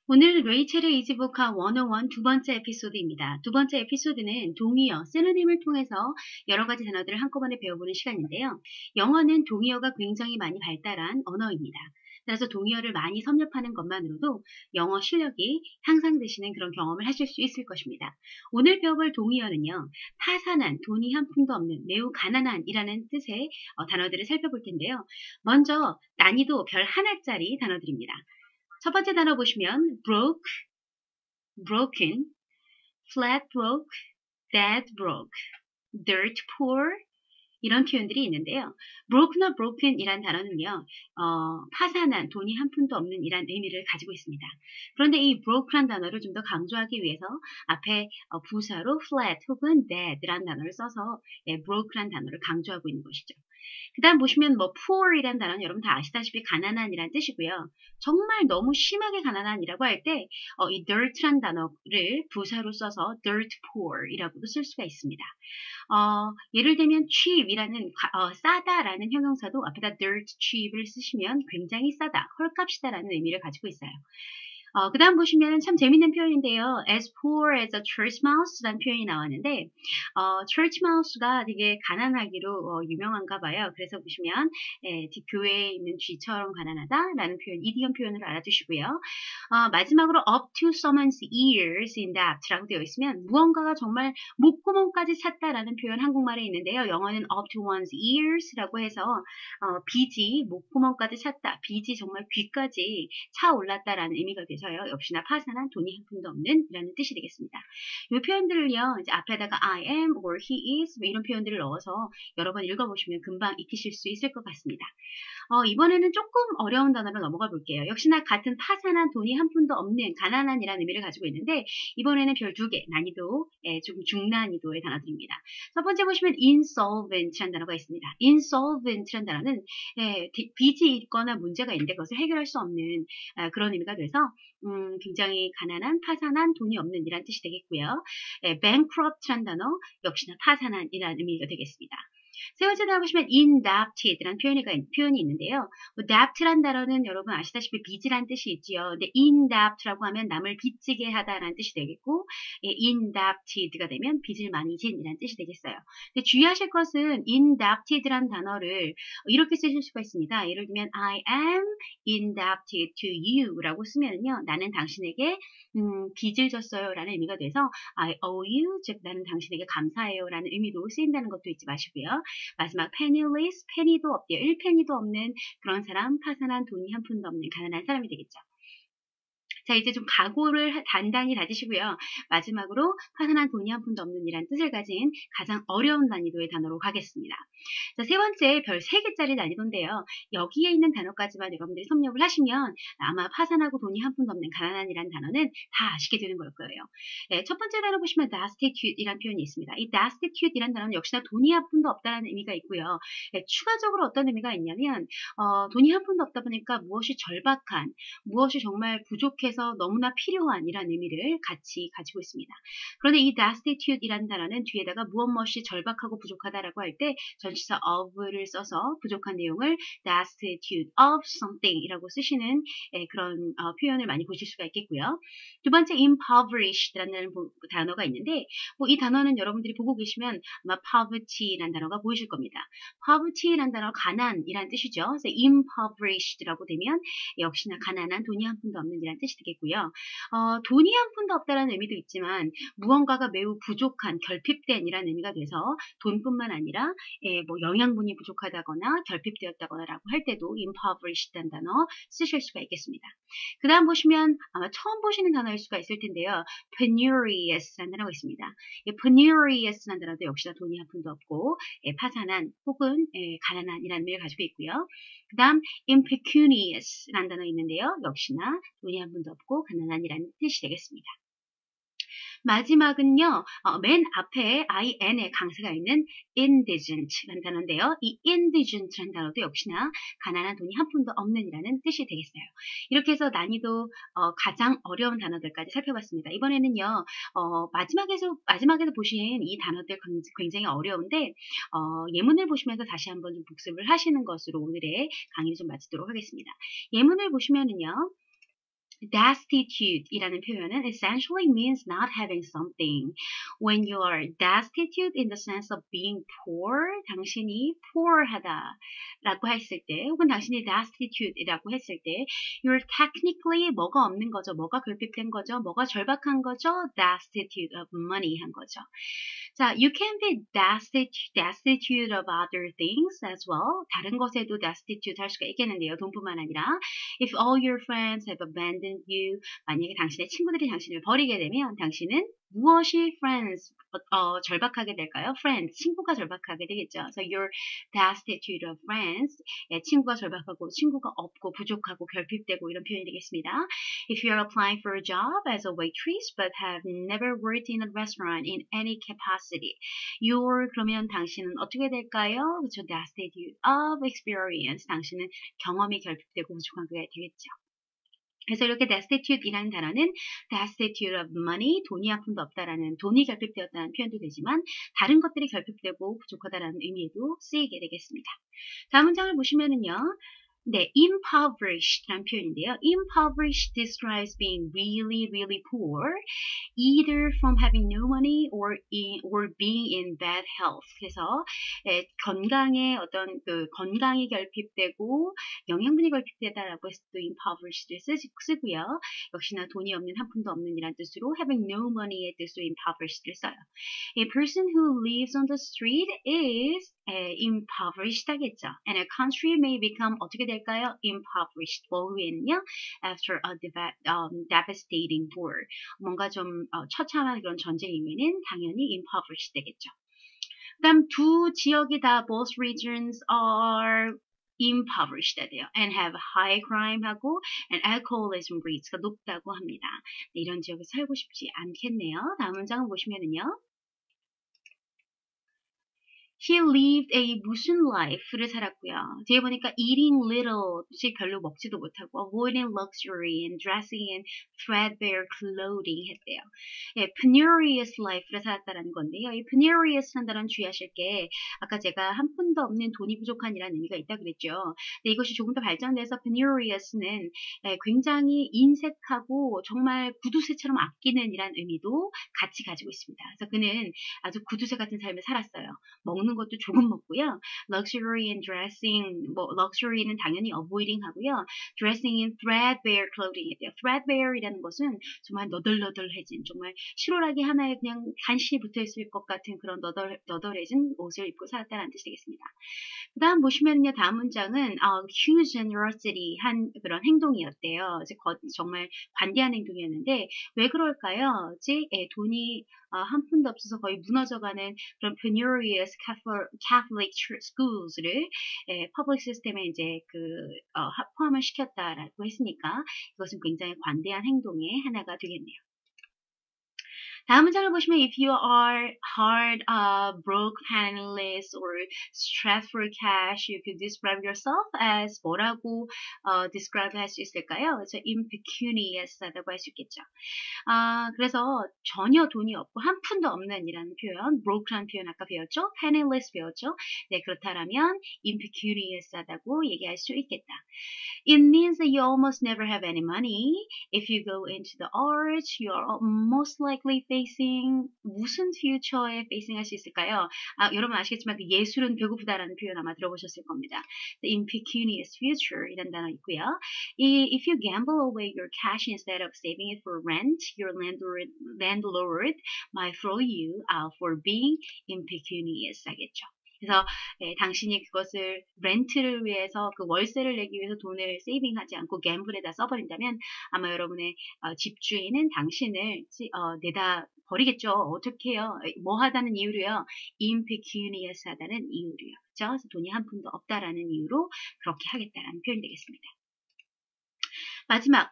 오늘 레이첼의 이지북화 101 두 번째 에피소드입니다. 두 번째 에피소드는 동의어, 시노님을 통해서 여러 가지 단어들을 한꺼번에 배워보는 시간인데요. 영어는 동의어가 굉장히 많이 발달한 언어입니다. 따라서 동의어를 많이 섭렵하는 것만으로도 영어 실력이 향상되시는 그런 경험을 하실 수 있을 것입니다. 오늘 배워볼 동의어는요. 파산한, 돈이 한 푼도 없는, 매우 가난한이라는 뜻의 단어들을 살펴볼 텐데요. 먼저 난이도 별 하나짜리 단어들입니다. 첫 번째 단어 보시면 broke, broken, flat broke, dead broke, dirt poor 이런 표현들이 있는데요. broke나 broken이란 단어는요. 파산한, 돈이 한 푼도 없는 이란 의미를 가지고 있습니다. 그런데 이 broke란 단어를 좀 더 강조하기 위해서 앞에 부사로 flat 혹은 dead란 단어를 써서 broke란 단어를 강조하고 있는 것이죠. 그 다음 보시면 뭐 poor이란 단어는 여러분 다 아시다시피 가난한이란 뜻이고요. 정말 너무 심하게 가난한이라고 할 때 이 dirt란 단어를 부사로 써서 dirt poor이라고도 쓸 수가 있습니다. 예를 들면 cheap이라는 싸다라는 형용사도 앞에다 dirt cheap을 쓰시면 굉장히 싸다, 헐값이다라는 의미를 가지고 있어요. 그 다음 보시면 참 재밌는 표현인데요. as poor as a church mouse라는 표현이 나왔는데, church mouse가 되게 가난하기로 유명한가 봐요. 그래서 보시면, 교회에 있는 쥐처럼 가난하다라는 표현, 이디엄 표현을 알아두시고요. 마지막으로 up to someone's ears in depth라고 되어 있으면 무언가가 정말 목구멍까지 찼다라는 표현 한국말에 있는데요. 영어는 up to one's ears라고 해서 빗이 목구멍까지 찼다, 빗이 정말 귀까지 차올랐다라는 의미가 돼서요. 역시나 파산한, 돈이 한 푼도 없는 이라는 뜻이 되겠습니다. 이 표현들을요. 이제 앞에다가 I am or he is 뭐 이런 표현들을 넣어서 여러 번 읽어보시면 금방 익히실 수 있을 것 같습니다. 이번에는 조금 어려운 단어로 넘어가 볼게요. 역시나 같은 파산한, 돈이 한 푼도 없는, 가난한이라는 의미를 가지고 있는데 이번에는 별 두 개, 난이도 좀 중난이도의 단어들입니다. 첫 번째 보시면 insolvent이라는 단어가 있습니다. insolvent이라는 단어는 빚이 있거나 문제가 있는데 그것을 해결할 수 없는 그런 의미가 돼서 굉장히 가난한, 파산한, 돈이 없는 이란 뜻이 되겠고요. bankrupt이라는 단어 역시나 파산한이라는 의미가 되겠습니다. 세 번째 단어 보시면 indebted라는 표현이 있는데요. 뭐 debt란 단어는 여러분 아시다시피 빚이란 뜻이 있지요. 근데 indebt라고 하면 남을 빚지게 하다라는 뜻이 되겠고, indebted가 되면 빚을 많이 진이라는 뜻이 되겠어요. 근데 주의하실 것은 indebted란 단어를 이렇게 쓰실 수가 있습니다. 예를 들면 I am indebted to you라고 쓰면요, 나는 당신에게 빚을 졌어요 라는 의미가 돼서 I owe you, 즉 나는 당신에게 감사해요 라는 의미로 쓰인다는 것도 잊지 마시고요. 마지막 penniless, penny도 없대요. 1penny도 없는 그런 사람, 파산한, 돈이 한 푼도 없는 가난한 사람이 되겠죠. 자, 이제 좀 각오를 단단히 다지시고요. 마지막으로 파산한, 돈이 한 푼도 없는 이란 뜻을 가진 가장 어려운 난이도의 단어로 가겠습니다. 자, 세 번째 별 3개짜리 난이도인데요. 여기에 있는 단어까지만 여러분들이 섭렵을 하시면 아마 파산하고 돈이 한 푼도 없는 가난한이란 단어는 다 아시게 되는 걸 거예요. 첫 번째 단어 보시면 destitute이란 표현이 있습니다. 이 destitute이란 단어는 역시나 돈이 한 푼도 없다는 의미가 있고요. 추가적으로 어떤 의미가 있냐면 돈이 한 푼도 없다 보니까 무엇이 절박한, 무엇이 정말 부족해서 너무나 필요한 이란 의미를 같이 가지고 있습니다. 그런데 이 destitute이라는 단어는 뒤에다가 무엇이 절박하고 부족하다라고 할 때 전치사 of를 써서 부족한 내용을 destitute of something이라고 쓰시는 그런 표현을 많이 보실 수가 있겠고요. 두 번째 impoverished라는 단어가 있는데 이 단어는 여러분들이 보고 계시면 아마 poverty라는 단어가 보이실 겁니다. poverty라는 단어 가난이란 뜻이죠. 그래서 impoverished라고 되면 역시나 가난한, 돈이 한 푼도 없는 이란 뜻이 되겠고요. 돈이 한 푼도 없다는 의미도 있지만 무언가가 매우 부족한, 결핍된 이란 의미가 돼서 돈뿐만 아니라 뭐 영양분이 부족하다거나 결핍되었다거나라고 할 때도 impoverished라는 단어 쓰실 수가 있겠습니다. 그 다음 보시면 아마 처음 보시는 단어일 수가 있을 텐데요. penurious라는 단어가 있습니다. penurious라는 단어도 역시나 돈이 한 푼도 없고 파산한 혹은 가난한이라는 의미를 가지고 있고요. 그 다음 impecunious라는 단어 있는데요. 역시나 돈이 한 푼도 없고 가난한이라는 뜻이 되겠습니다. 마지막은요, 맨 앞에 in의 강세가 있는 indigent라는 단어인데요. 이 indigent라는 단어도 역시나 가난한, 돈이 한 푼도 없는이라는 뜻이 되겠어요. 이렇게 해서 난이도 가장 어려운 단어들까지 살펴봤습니다. 이번에는요, 마지막에서 보신 이 단어들 굉장히 어려운데 예문을 보시면서 다시 한번 좀 복습을 하시는 것으로 오늘의 강의를 좀 마치도록 하겠습니다. 예문을 보시면은요. destitute이라는 표현은 essentially means not having something. When you are destitute in the sense of being poor, 당신이 poor하다라고 했을 때, 혹은 당신이 destitute이라고 했을 때, you're technically 뭐가 없는 거죠, 뭐가 결핍된 거죠, 뭐가 절박한 거죠, destitute of money 한 거죠. 자, you can be destitute of other things as well. 다른 것에도 destitute 할 수가 있겠는데요. 돈뿐만 아니라 if all your friends have abandoned you, 만약에 당신의 친구들이 당신을 버리게 되면 당신은 무엇이 friends, 절박하게 될까요? friends, 친구가 절박하게 되겠죠. So you're destitute of friends. 예, 친구가 절박하고 친구가 없고 부족하고 결핍되고 이런 표현이 되겠습니다. If you're applying for a job as a waitress but have never worked in a restaurant in any capacity, you're 그러면 당신은 어떻게 될까요? 그렇죠. destitute of experience. 당신은 경험이 결핍되고 부족하게 되겠죠. 그래서 이렇게 destitute이라는 단어는 destitute of money, 돈이 한 푼도 없다라는, 돈이 결핍되었다는 표현도 되지만 다른 것들이 결핍되고 부족하다라는 의미에도 쓰이게 되겠습니다. 다음 문장을 보시면은요. 네, impoverished라는 표현인데요. impoverished describes being really, really poor, either from having no money or being in bad health. 그래서 건강에 어떤 그 건강이 결핍되고 영양분이 결핍되다라고 해서 또 impoverished를 쓰고요. 역시나 돈이 없는 한 푼도 없는 이란 뜻으로 having no money의 뜻으로 impoverished를 써요. A person who lives on the street is impoverished 하겠죠. And a country may become 어떻게 될까요? impoverished. 뭐 후에는요? after a devastating war. 뭔가 좀 처참한 그런 전쟁 이후에는 당연히 impoverished 되겠죠. 그다음 두 지역이 다 both regions are impoverished 돼요. and have high crime하고 and alcoholism rates가 높다고 합니다. 네, 이런 지역에 살고 싶지 않겠네요. 다음 문장을 보시면은요. He lived a 무슨 life를 살았고요. 뒤에 보니까 eating little, 별로 먹지도 못하고 avoiding luxury and dressing in threadbare clothing 했대요. 예, penurious life를 살았다라는 건데요. 이 penurious라는 단어는 주의하실 게 아까 제가 한 푼도 없는 돈이 부족한이라는 의미가 있다 그랬죠. 근데 이것이 조금 더 발전돼서 penurious는 굉장히 인색하고 정말 구두쇠처럼 아끼는 이란 의미도 같이 가지고 있습니다. 그래서 그는 아주 구두쇠 같은 삶을 살았어요. 먹는 것도 조금 먹고요. luxury and dressing, 뭐 luxury는 당연히 avoiding 하고요. dressing in threadbare clothing 이에요. threadbare이라는 것은 정말 너덜너덜해진, 정말 실오라기 하나에 그냥 간신히 붙어있을 것 같은 그런 너덜해진 옷을 입고 살았다는 뜻이 되겠습니다. 그 다음 보시면요. 다음 문장은 huge generosity 한 그런 행동이었대요. 정말 관대한 행동이었는데 왜 그럴까요? 돈이 한 푼도 없어서 거의 무너져가는 그런 penurious Catholic schools,를 public 시스템에 이제 포함을 시켰다라고 했으니까 이것은 굉장히 관대한 행동의 하나가 되겠네요. 다음 문장을 보시면 if you are hard, broke, penniless, or strapped for cash, you could describe yourself as 뭐라고 describe 할 수 있을까요? 그래서 impecunious하다고 할 수 있겠죠. 그래서 전혀 돈이 없고 한 푼도 없는 이라는 표현, broke라는 표현 아까 배웠죠? penniless 배웠죠? 네, 그렇다면 impecunious하다고 얘기할 수 있겠다. It means that you almost never have any money. If you go into the arts, you are most likely facing 무슨 future에 facing 할 수 있을까요? 여러분 아시겠지만 그 예술은 배고프다라는 표현 아마 들어보셨을 겁니다. The impecunious future 이란 단어 있고요. If you gamble away your cash instead of saving it for rent, your landlord might throw you out for being impecunious 하겠죠. 그래서 당신이 그것을 렌트를 위해서 그 월세를 내기 위해서 돈을 세이빙하지 않고 갬블에다 써버린다면 아마 여러분의 집주인은 당신을 내다 버리겠죠. 어떻게 해요? 뭐 하다는 이유로요? impecunious 하다는 이유로요. 그렇죠? 그래서 돈이 한 푼도 없다라는 이유로 그렇게 하겠다라는 표현이 되겠습니다. 마지막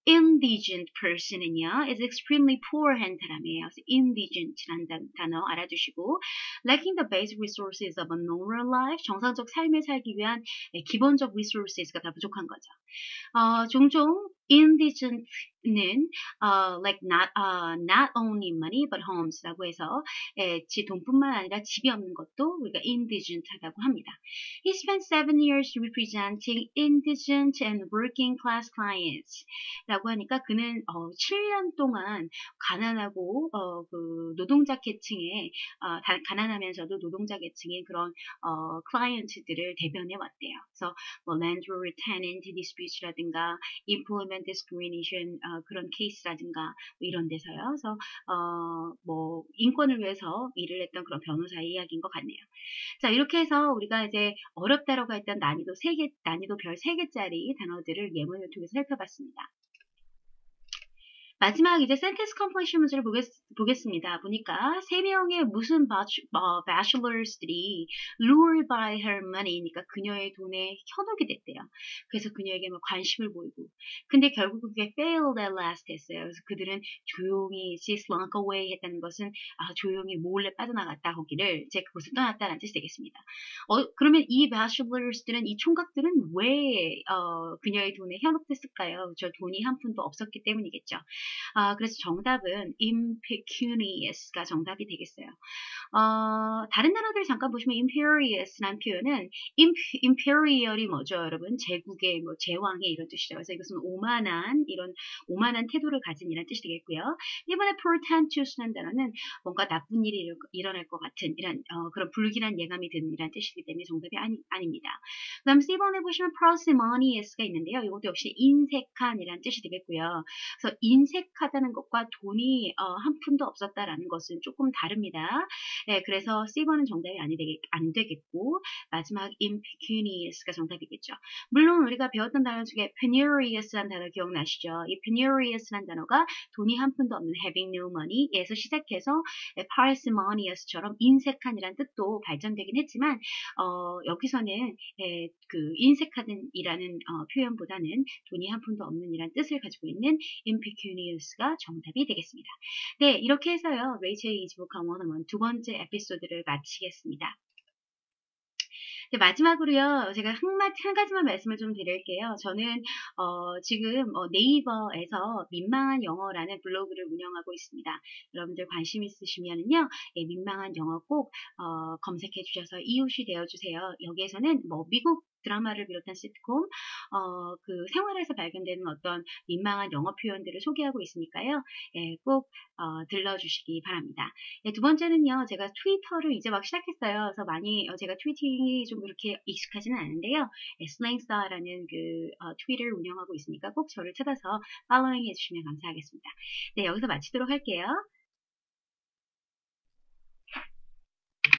indigent person은요, is extremely poor 한 사람이에요. 그래서 indigent라는 단어 알아두시고, lacking the basic resources of a normal life, 정상적 삶을 살기 위한 기본적 resources가 다 부족한 거죠. 종종 indigent는 like not only money but homes라고 해서 돈뿐만 아니라 집이 없는 것도 우리가 indigent하다고 합니다. He spent 7 years representing indigent and working class clients라고 하니까 그는 7년 동안 가난하고 그 노동자 계층의 가난하면서도 노동자 계층의 그런 클라이언트들을 대변해 왔대요. 그래서 뭐 landlord tenant disputes라든가 employment discrimination 그런 케이스라든가 뭐 이런 데서요. 그래서 뭐 인권을 위해서 일을 했던 그런 변호사의 이야기인 것 같네요. 자, 이렇게 해서 우리가 이제 어렵다라고 했던 난이도 별 3개짜리 단어들을 예문을 통해서 살펴봤습니다. 마지막 이제 센텐스 컴플리션 문제를 보겠습니다. 보니까 3명의 무슨 bachelors들이 lured by her money니까 그녀의 돈에 현혹이 됐대요. 그래서 그녀에게 뭐 관심을 보이고 근데 결국 그게 failed at last 했어요. 그래서 그들은 조용히 she slunk away 했다는 것은 조용히 몰래 빠져나갔다 거기를 이제 그곳을 떠났다는 뜻이 되겠습니다. 그러면 이 bachelors들은 이 총각들은 왜 그녀의 돈에 현혹됐을까요? 저 돈이 한 푼도 없었기 때문이겠죠. 그래서 정답은 impecunious가 정답이 되겠어요. 다른 단어들 잠깐 보시면 imperious라는 표현은 imperial이 뭐죠, 여러분? 제국의 뭐 제왕의 이런 뜻이죠. 그래서 이것은 오만한 태도를 가진 이란 뜻이 되겠고요. 이번에 portentous라는 단어는 뭔가 나쁜 일이 일어날 것 같은 이런 그런 불길한 예감이 드는 이란 뜻이기 때문에 정답이 아닙니다. 그다음 C번에 보시면 parsimonious가 있는데요. 이것도 역시 인색한이란 뜻이 되겠고요. 그래서 인색하다는 것과 돈이 한 푼도 없었다라는 것은 조금 다릅니다. 네, 그래서 C번은 정답이 안 되겠고 마지막 impecunious가 정답이겠죠. 물론 우리가 배웠던 단어 중에 penurious라는 단어 기억나시죠? 이 penurious라는 단어가 돈이 한 푼도 없는 having no money에서 시작해서 parsimonious처럼 인색한이라는 뜻도 발전되긴 했지만 여기서는 그 인색하는이라는 표현보다는 돈이 한 푼도 없는 이란 뜻을 가지고 있는 impecunious가 정답이 되겠습니다. 네, 이렇게 해서요. 레이첼의 이지북한 101 두 번째 에피소드를 마치겠습니다. 네, 마지막으로요, 제가 한 가지만 말씀을 좀 드릴게요. 저는, 지금, 네이버에서 민망한 영어라는 블로그를 운영하고 있습니다. 여러분들 관심 있으시면은요, 민망한 영어 꼭, 검색해 주셔서 이웃이 되어주세요. 여기에서는 뭐, 미국 드라마를 비롯한 시트콤, 그 생활에서 발견되는 어떤 민망한 영어 표현들을 소개하고 있으니까요, 꼭, 들러주시기 바랍니다. 두 번째는요, 제가 트위터를 이제 막 시작했어요. 그래서 많이, 제가 트위팅이 좀 그렇게 익숙하지는 않은데요. 슬랭스타라는 그, 트위터를 운영하고 있으니까 꼭 저를 찾아서 팔로잉 해주시면 감사하겠습니다. 네, 여기서 마치도록 할게요.